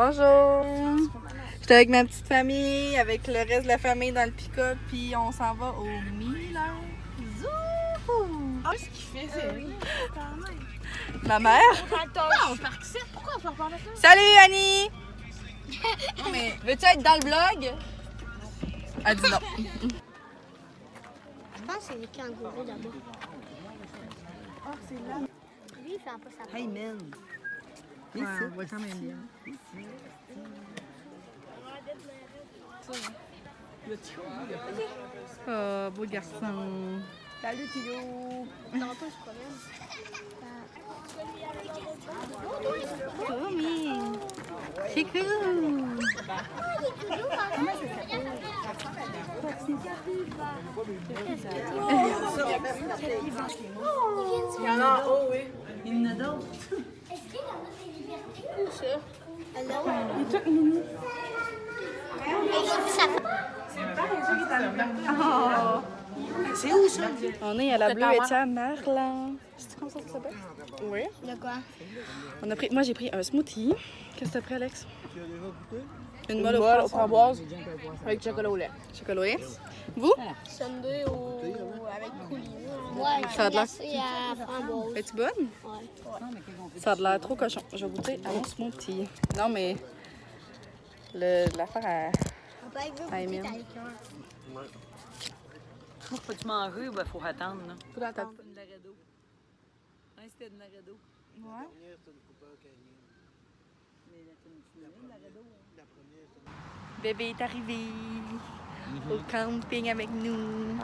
Bonjour! J'étais avec ma petite famille, avec le reste de la famille dans le pick-up, puis on s'en va au Miller Zoo! Qu'est-ce qu'il fait, c'est Ma mère? on parque ici? Pourquoi on part là? Salut Annie! Non mais, veux-tu être dans le vlog? Elle dit non. Je pense que c'est les kangourous là-bas. Ah, c'est là. Lui, il fait un peu sa part. Hey man! Ouais, on voit quand même bien. Oh, beau garçon. Salut Tilo! Tantôt, je promène. Oh, mignon. C'est cool. Il y en a en haut, oui. Il y en a d'autres. Est-ce qu'il y en a des libertés ou ça? Alors, Il est tout mini. Oh. C'est où ça? On est à la Bleu Étienne Merlin. C'est comme ça que ça s'appelle? Oui. de quoi? On a pris, moi j'ai pris un smoothie. Qu'est-ce que t'as pris, Alex? Une molle Molle aux aux framboises. framboises avec chocolat au lait. Chocolat au lait. Vous? Sundae avec coulis. Ouais, Ça a de l'air- glacé à framboise. Es-tu bonne? Ouais. Ça a de l'air trop cochon. Je vais goûter à mon smoothie. Non, mais l'affaire Papa, il veut Ah, goûter Emile. ta liqueur. Faut-tu manger ou ben faut attendre, là? Faut attendre. Une Laredo. Un, c'était une Laredo. Ouais. Bébé est arrivé au camping avec nous.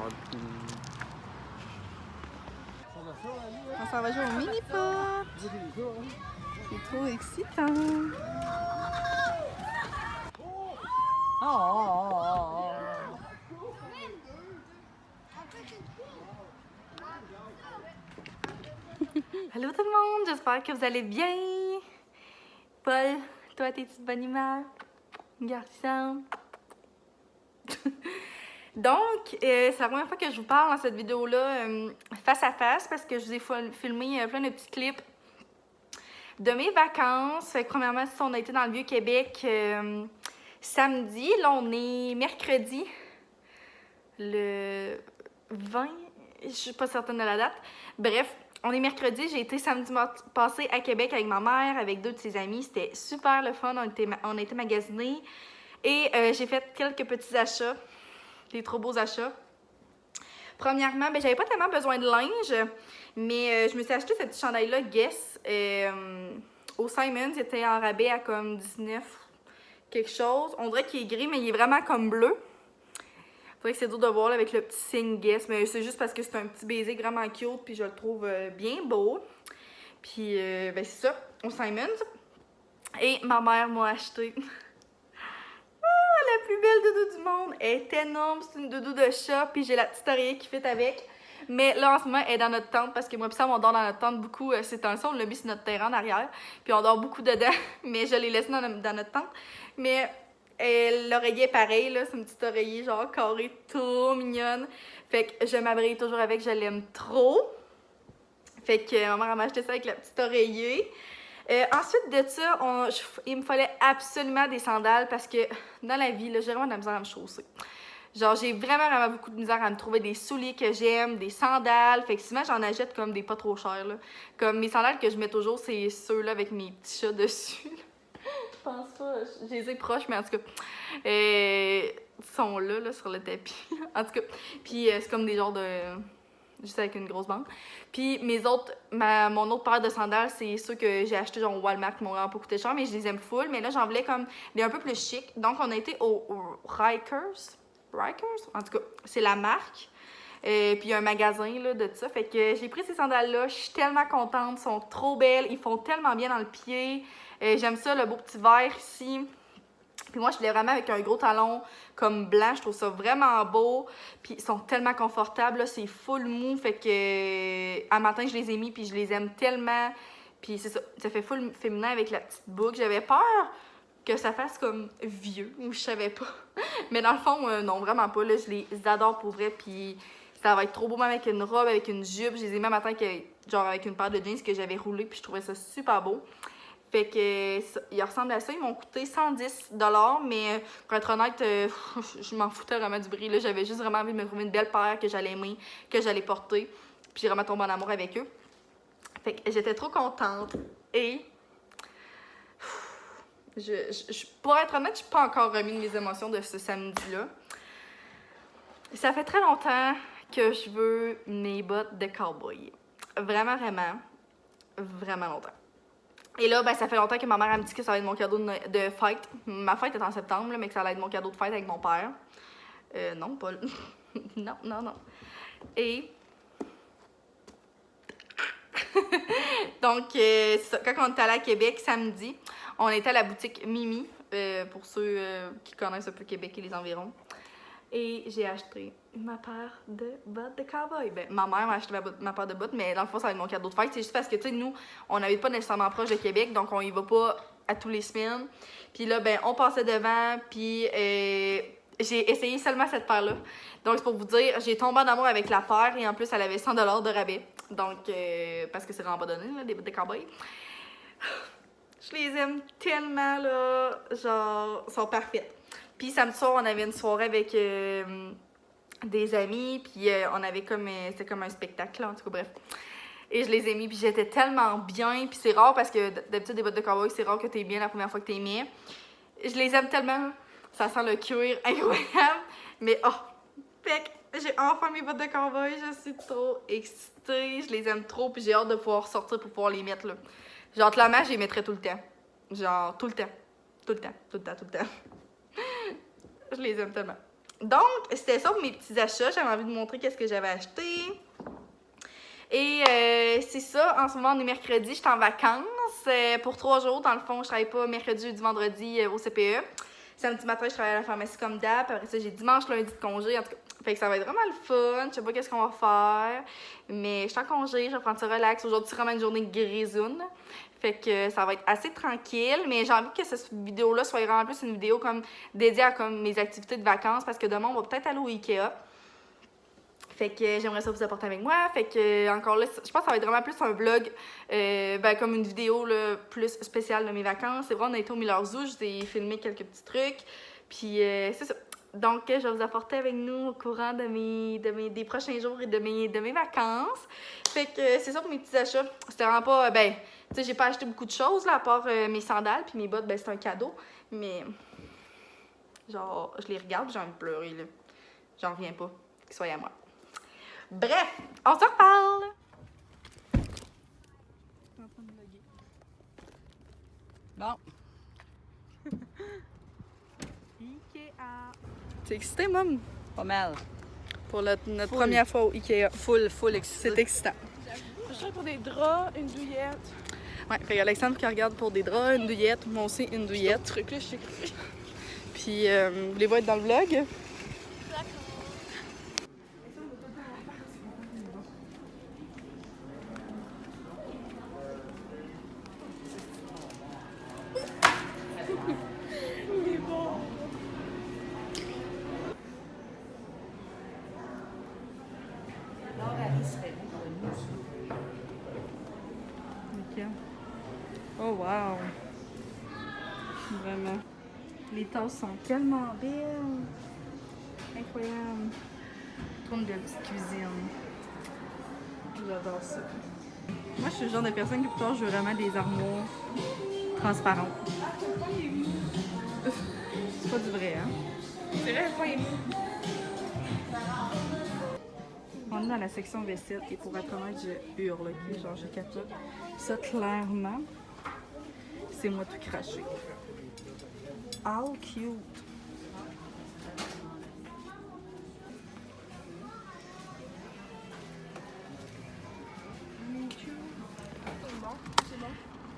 On s'en va jouer au mini-pot. C'est trop excitant. Allô tout le monde, j'espère que vous allez bien. Paul, toi t'es-tu de bonne humeur? Garçon. Donc, c'est la première fois que je vous parle dans cette vidéo-là face à face parce que je vous ai filmé plein de petits clips de mes vacances. Fait que premièrement, si on a été dans le Vieux-Québec samedi. Là, on est mercredi, le 20, je suis pas certaine de la date. Bref, on est mercredi, j'ai été samedi passé à Québec avec ma mère, avec deux de ses amis. C'était super le fun, on a été magasiner et j'ai fait quelques petits achats, des trop beaux achats. Premièrement, j'avais pas tellement besoin de linge, mais je me suis acheté ce petit chandail-là, Guess, au Simons. Il était en rabais à comme 19 quelque chose. On dirait qu'il est gris, mais il est vraiment comme bleu. Faudrait que c'est dur de voir là, avec le petit signe Guess, mais c'est juste parce que c'est un petit baiser vraiment cute, puis je le trouve bien beau. Puis, c'est ça, au Simons. Et ma mère m'a acheté la plus belle doudou du monde. Elle est énorme, c'est une doudou de chat, puis j'ai la petite oreiller qui fit avec. Mais là, en ce moment, elle est dans notre tente, parce que moi et Sam, on dort dans notre tente beaucoup ces temps-ci. On l'a mis sur notre terrain en arrière, puis on dort beaucoup dedans, mais je l'ai laissé dans notre tente. Mais l'oreiller est pareil, là, c'est une petite oreiller genre carrée, trop mignonne. Fait que je m'abrille toujours avec, je l'aime trop. Fait que ma mère m'a acheté ça avec la petite oreiller. Ensuite de ça, il me fallait absolument des sandales parce que dans la vie, là, j'ai vraiment de la misère à me chausser. Genre, j'ai vraiment beaucoup de misère à me trouver des souliers que j'aime, des sandales. Fait que souvent, j'en achète comme des pas trop chers, là. Comme mes sandales que je mets toujours, c'est ceux-là avec mes petits chats dessus. Je pense pas, je les ai proches, mais en tout cas, ils sont là, sur le tapis. En tout cas, puis c'est comme des genres de... juste avec une grosse bande. Puis mon autre paire de sandales, c'est ceux que j'ai achetés genre au Walmart qui m'ont vraiment pas coûté cher, mais je les aime full. Mais là, j'en voulais comme des un peu plus chic. Donc, on a été au Rikers. En tout cas, c'est la marque. Puis il y a un magasin là, de ça. Fait que j'ai pris ces sandales-là. Je suis tellement contente. Ils sont trop belles. Ils font tellement bien dans le pied. J'aime ça, le beau petit vert ici. Puis moi, je l'ai vraiment avec un gros talon comme blanc. Je trouve ça vraiment beau. Puis ils sont tellement confortables. C'est full mou. Fait que un matin, je les ai mis. Puis je les aime tellement. Puis c'est ça. Ça fait full féminin avec la petite boucle. J'avais peur que ça fasse comme vieux. Ou je savais pas. Mais dans le fond, non, vraiment pas. Là, je les adore pour vrai. Puis ça va être trop beau même avec une robe, avec une jupe. Je les ai mis un matin genre avec une paire de jeans que j'avais roulé. Puis je trouvais ça super beau. Fait que ils ressemblent à ça. Ils m'ont coûté 110 $, mais pour être honnête, je m'en foutais vraiment du prix. J'avais juste vraiment envie de me trouver une belle paire que j'allais aimer, que j'allais porter. Puis j'ai vraiment tombé en amour avec eux. Fait que j'étais trop contente. Et pour être honnête, je n'ai pas encore remis mes émotions de ce samedi-là. Ça fait très longtemps que je veux mes bottes de cowboy. Vraiment, vraiment, vraiment longtemps. Et là, ben, ça fait longtemps que ma mère a me dit que ça va être mon cadeau de fête. Ma fête est en septembre, là, mais que ça va être mon cadeau de fête avec mon père. Non, pas... non, non, non. Et... Donc, quand on était allé à Québec samedi, on était à la boutique Mimi, pour ceux qui connaissent un peu Québec et les environs. Et j'ai acheté ma paire de bottes de cowboy. Ben, ma mère m'a acheté ma paire de bottes, mais dans le fond, ça va être mon cadeau de fête. C'est juste parce que, tu sais, nous, on n'habite pas nécessairement proche de Québec, donc on y va pas à tous les semaines. Puis là, ben, on passait devant, puis j'ai essayé seulement cette paire-là. Donc, c'est pour vous dire, j'ai tombé en amour avec la paire, et en plus, elle avait 100 $ de rabais. Donc, parce que c'est vraiment pas donné, là, des bottes de cowboy. Je les aime tellement, là, genre, sont parfaites. Puis samedi soir, on avait une soirée avec des amis, puis on avait comme, c'était comme un spectacle, là, en tout cas, bref. Et je les ai mis, puis j'étais tellement bien, puis c'est rare parce que d'habitude, des bottes de cowboy, c'est rare que t'es bien la première fois que t'es mis. Je les aime tellement, ça sent le cuir incroyable, mais oh, fait que j'ai enfin mes bottes de cowboy, je suis trop excitée, je les aime trop, puis j'ai hâte de pouvoir sortir pour pouvoir les mettre, là. Genre, clairement, je les mettrais tout le temps. Genre, tout le temps. Tout le temps, tout le temps, tout le temps. Je les aime tellement. Donc, c'était ça pour mes petits achats. J'avais envie de montrer qu'est-ce que j'avais acheté. Et c'est ça. En ce moment, on est mercredi. Je suis en vacances pour 3 jours. Dans le fond, je travaille pas mercredi, jeudi, vendredi au CPE. Samedi matin, je travaille à la pharmacie comme d'hab. Après ça, j'ai dimanche, lundi de congé. En tout cas, fait que ça va être vraiment le fun. Je sais pas qu'est-ce qu'on va faire. Mais je suis en congé. Je vais prendre ça relax. Aujourd'hui, c'est vraiment une journée grisonne. Fait que ça va être assez tranquille, mais j'ai envie que cette vidéo-là soit vraiment plus une vidéo comme dédiée à comme mes activités de vacances, parce que demain, on va peut-être aller au Ikea. Fait que j'aimerais ça vous apporter avec moi. Fait que encore là, je pense que ça va être vraiment plus un vlog, ben, comme une vidéo là, plus spéciale de mes vacances. C'est vrai, on a été au Miller Zoo, je vous ai filmé quelques petits trucs. Puis c'est ça. Donc, je vais vous apporter avec nous au courant des prochains jours et de mes vacances. Fait que c'est ça pour mes petits achats. C'était vraiment pas, ben, tu sais, j'ai pas acheté beaucoup de choses, là, à part mes sandales, puis mes bottes, ben, c'est un cadeau. Mais, genre, je les regarde, j'ai envie de pleurer, là. J'en reviens pas qu'ils soient à moi. Bref, on se reparle! Bon. Ikea. T'es excitée, Mom? Pas mal. Pour notre première fois au Ikea. Full excité. C'est excitant. Je cherche pour des draps, une douillette. Ouais, fait qu'Alexandre qui regarde pour des draps, une douillette, moi aussi une douillette. Ce truc-là, je sais que... Puis, voulez-vous être dans le vlog? Oh wow! Vraiment. Les tasses sont tellement belles. Incroyable. Tourne de petite cuisine. J'adore ça. Moi, je suis le genre de personne qui plus tard, je veux vraiment des armoires transparentes. C'est pas du vrai, hein? C'est vrai, pas ému. On est dans la section vaisselle et pour être honnête, je hurle, ok? Genre, je capote. Ça, clairement, c'est moi tout craché. How cute!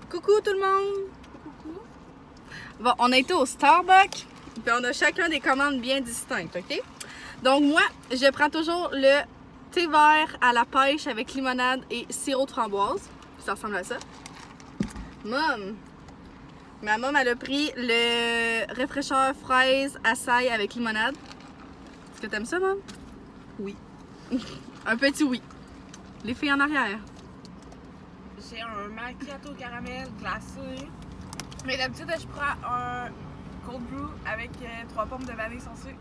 Coucou tout le monde! Coucou! Bon, on a été au Starbucks, puis on a chacun des commandes bien distinctes, ok? Donc moi, je prends toujours le thé vert à la pêche avec limonade et sirop de framboise. Ça ressemble à ça. Ma maman, elle a pris le rafraîcheur fraise açaï avec limonade. Est-ce que t'aimes ça, maman? Oui. Un petit oui. Les filles en arrière. acheté un macchiato au caramel glacé. Mais d'habitude, je prends un cold brew avec 3 pommes de vanille sans sucre.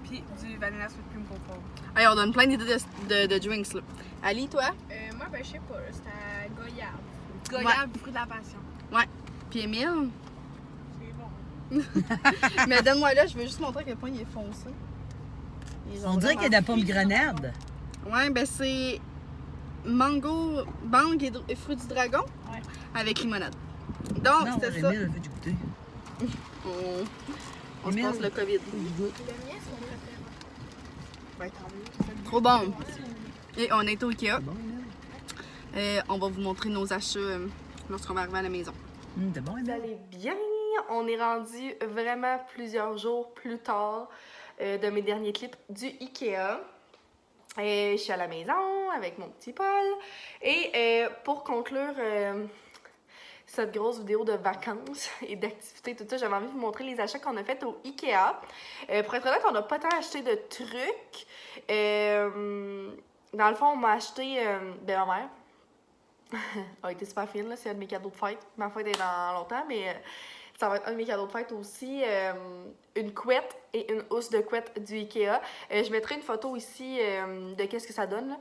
Puis du vanilla sweet cream coco. Hey, on donne plein d'idées de drinks, là. Ali, toi? Moi, ben, je sais pas, c'est à goyave. Goyave, fruit de la passion. Puis Émile? C'est bon. Mais donne-moi là, je veux juste montrer à quel point il est foncé. On dirait qu'il y a de la pomme grenade. Ouais, ben c'est mango, bang et fruits du dragon Ouais. avec limonade. Donc, Non, c'était ça. Émile, veux-tu goûter? On se Émile. passe le COVID. Le mien, c'est mon préféré. Ben, tant mieux. Trop bon. Et on est au Ikea. C'est bon, Émile? On va vous montrer nos achats lorsqu'on va arriver à la maison. C'est bon, Vous Émile? allez bien? On est rendu vraiment plusieurs jours plus tard de mes derniers clips du Ikea. Je suis à la maison avec mon petit Paul. Et pour conclure cette grosse vidéo de vacances et d'activités, tout ça, j'avais envie de vous montrer les achats qu'on a fait au Ikea. Pour être honnête, on n'a pas tant acheté de trucs. Dans le fond, on m'a acheté ma mère. A été super fine, là. C'est un de mes cadeaux de fête. Ma fête est dans longtemps, mais ça va être un de mes cadeaux de fête aussi. Une couette et une housse de couette du Ikea. Je mettrai une photo ici de qu'est-ce que ça donne, là.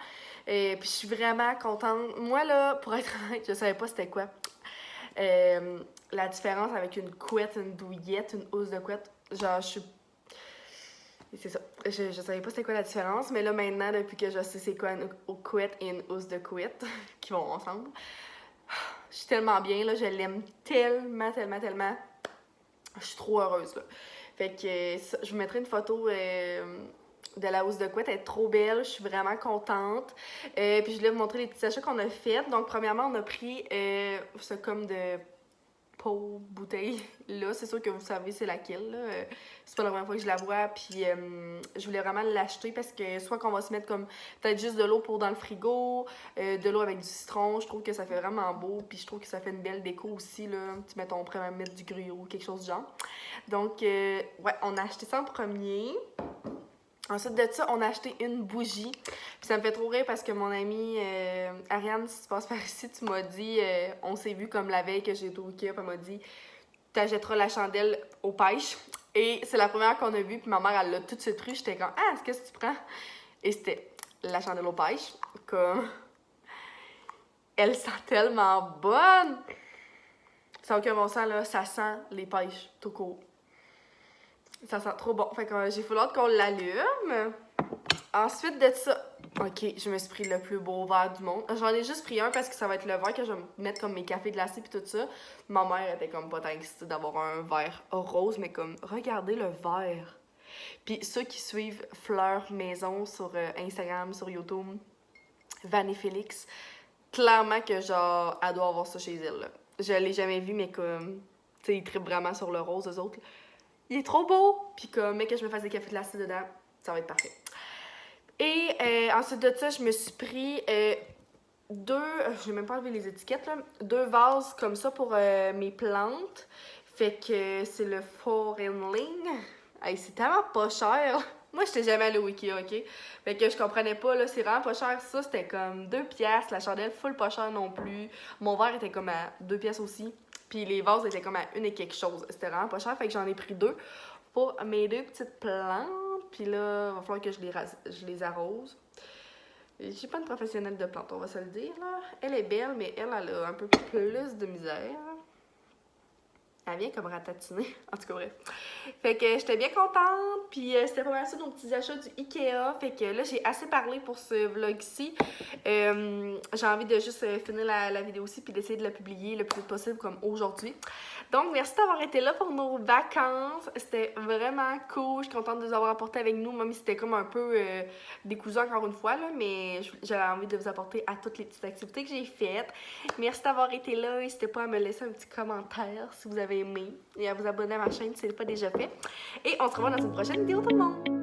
Puis je suis vraiment contente. Moi, là, pour être honnête, je savais pas c'était quoi. La différence avec une couette, une douillette, une housse de couette. Genre, je suis... C'est ça. Je savais pas c'était quoi la différence, mais là, maintenant, depuis que je sais c'est quoi une couette et une housse de couette, qui vont ensemble, je suis tellement bien, là. Je l'aime tellement, tellement, tellement. Je suis trop heureuse, là. Fait que je vous mettrai une photo de la housse de couette. Elle est trop belle. Je suis vraiment contente. Puis je voulais vous montrer les petits achats qu'on a fait. Donc, premièrement, on a pris ce comme de pot, bouteille. Là, c'est sûr que vous savez c'est laquelle, là. C'est pas la première fois que je la vois. Puis je voulais vraiment l'acheter parce que soit qu'on va se mettre comme peut-être juste de l'eau pour dans le frigo, de l'eau avec du citron. Je trouve que ça fait vraiment beau. Puis je trouve que ça fait une belle déco aussi, là. Tu mettons, on pourrait même mettre du gruyot ou quelque chose du genre. Donc, ouais, on a acheté ça en premier. Ensuite de ça, on a acheté une bougie. Puis ça me fait trop rire parce que mon amie Ariane, si tu passes par ici, tu m'as dit, on s'est vu comme la veille que j'ai été au Ikea, puis elle m'a dit, t'achèteras la chandelle aux pêches. Et c'est la première qu'on a vue, puis ma mère, elle l'a tout de suite pris. J'étais comme, ah, qu'est-ce que tu prends? Et c'était la chandelle aux pêches. Comme, elle sent tellement bonne! Ça n'a aucun bon sens, là, ça sent les pêches tout court. Ça sent trop bon. Fait que j'ai fallu qu'on l'allume. Ensuite de ça, ok, je me suis pris le plus beau verre du monde. J'en ai juste pris un parce que ça va être le verre que je vais mettre comme mes cafés glacés puis tout ça. Ma mère était comme pas tant excitée d'avoir un verre rose, mais comme, regardez le verre. Puis ceux qui suivent Fleur Maison sur Instagram, sur YouTube, Van et Félix, clairement que genre, elle doit avoir ça chez elle, là. Je l'ai jamais vu, mais comme, tu sais, ils trippent vraiment sur le rose, eux autres, là. Il est trop beau! Puis comme, mais que je me fasse des cafés glacés dedans, ça va être parfait. Et ensuite de ça, je me suis pris deux... je vais même pas enlever les étiquettes, là. 2 vases comme ça pour mes plantes. Fait que c'est le Foreigning. Hey, c'est tellement pas cher. Moi, j'étais jamais allée au Ikea, OK? Fait que je comprenais pas, là. C'est vraiment pas cher, ça. C'était comme 2 piastres. La chandelle, full pas cher non plus. Mon verre était comme à 2 piastres aussi. Puis les vases étaient comme à 1 et quelque chose. C'était vraiment pas cher. Fait que j'en ai pris 2 pour mes 2 petites plantes. Puis là, il va falloir que je les arrose. Je suis pas une professionnelle de plantes, on va se le dire, là. Elle est belle, mais elle a un peu plus de misère. Elle vient comme ratatiner. En tout cas, bref. Fait que j'étais bien contente. Puis c'était pas mal ça nos petits achats du Ikea. Fait que là, j'ai assez parlé pour ce vlog-ci. J'ai envie de juste finir la vidéo aussi puis d'essayer de la publier le plus vite possible comme aujourd'hui. Donc, merci d'avoir été là pour nos vacances. C'était vraiment cool. Je suis contente de vous avoir apporté avec nous, même si c'était comme un peu décousu encore une fois, là, mais j'avais envie de vous apporter à toutes les petites activités que j'ai faites. Merci d'avoir été là. N'hésitez pas à me laisser un petit commentaire si vous avez aimé et à vous abonner à ma chaîne si ce n'est pas déjà fait. Et on se revoit dans une prochaine vidéo, tout le monde!